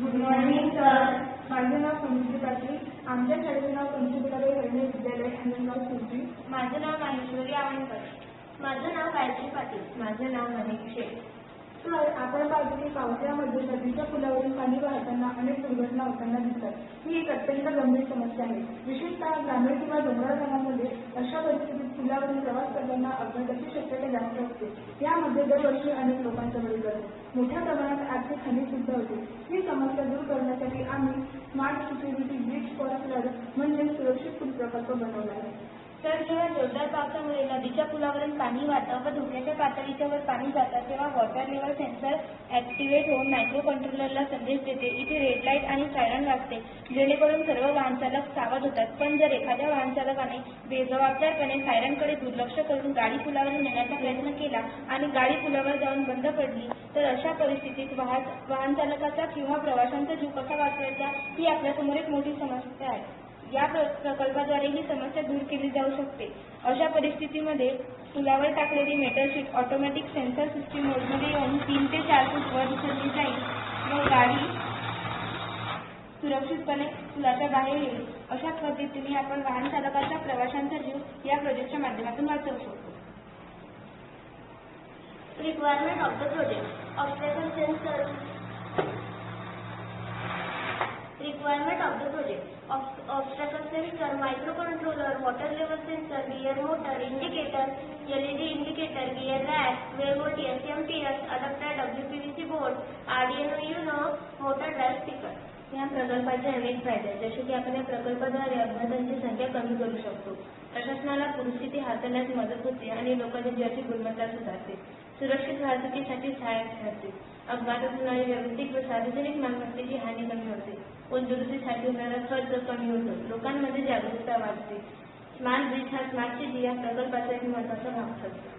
Good morning sir. माझे नाव समृद्धी पाटील. आमच्या शाळेचे नाव पंचकुलाबाई हरणे विद्यालय अंजनगाव सुरजी. माझे नाव माहेश्वरी आवणकर. माझं नाव गायत्री पाटील. माझं नाव मनीष शेख. सर, आपण पाहतो की पावसाळ्यामध्ये नदीच्या पुलावरून पाणी वाहताना अनेक दुर्घटना होताना दिसतात. ही एक अत्यंत गंभीर समस्या आहे. विशेषतः ग्रामीण किंवा डोंगराळ भागामध्ये अशा परिस्थितीत पुलावरून प्रवास करताना अपघाताची शक्यता जास्त असते. यामध्ये दरवर्षी अनेक लोकांचा बळी पडतो. मोठ्या प्रमाणात आर्थिक हानी सुद्धा होते. ही समस्या दूर करण्यासाठी आम्ही smart security bridge for flood म्हणजे सुरक्षित पूल प्रकल्प बनवला आहे. तर जेव्हा जोरदार पावसामुळे नदीच्या पुलावरून पाणी वाहतं व धोक्याच्या पातळीच्या वर पाणी जातं तेव्हा वॉटर लेवल सेन्सर ॲक्टिव्हेट होऊन मायक्रो कंट्रोलरला संदेश देते. इथे रेड लाईट आणि सायरन वाजते जेणेकरून सर्व वाहन चालक सावध होतात. पण जर एखाद्या वाहन चालकाने बेजबाबदारपणे सायरनकडे दुर्लक्ष करून गाडी पुलावरून नेण्याचा प्रयत्न केला आणि गाडी पुलावर जाऊन बंद पडली तर अशा परिस्थितीत वाहन चालकाचा किंवा प्रवाशांचा जीव कसा वाचवायचा ही आपल्यासमोर एक मोठी समस्या आहे. या प्रकल्पाद्वारे ही समस्या दूर केली जाऊ शकते. अशा परिस्थितीमध्ये पुलावर टाकलेली metal sheet automatic sensor system मोडमध्ये येऊन 3 ते 4 फूट वर उचलली जाईल व गाडी सुरक्षितपणे पुलाच्या बाहेर येईल. अशा पद्धतीने आपण वाहन चालकाचा प्रवाशांचा जीव या प्रोजेक्टच्या माध्यमातून वाचवू शकतो. Requirement of the project. Obstacle sensor. Requirement of the project. Obstacle sensor, microcontroller, water level sensor, gear motor, indicator, LED indicator, gear rack, 12 volt SMPS, adapter, WPVC board, Arduino Uno, motor drive speaker. या प्रकल्पाचे अनेक फायदे आहेत, जसे की आपण या प्रकल्पाद्वारे अपघातांची संख्या कमी करू शकतो. प्रशासनाला परिस्थिती हाताळण्यास मदत होते आणि लोकांच्या जीवाची गुणवत्ता सुधारते. सुरक्षित वाहतुकीसाठी सहाय्यक ठरते. अपघातात होणारी वैयक्तिक व सार्वजनिक मालमत्तेची हानी कमी होते. व दुरुस्तीसाठी होणारा खर्च कमी होतो. लोकांमध्ये जागरूकता वाढते. स्मार्ट ब्रिज हा स्मार्ट सिटी या प्रकल्पाचा एक महत्त्वाचा भाग ठरतो.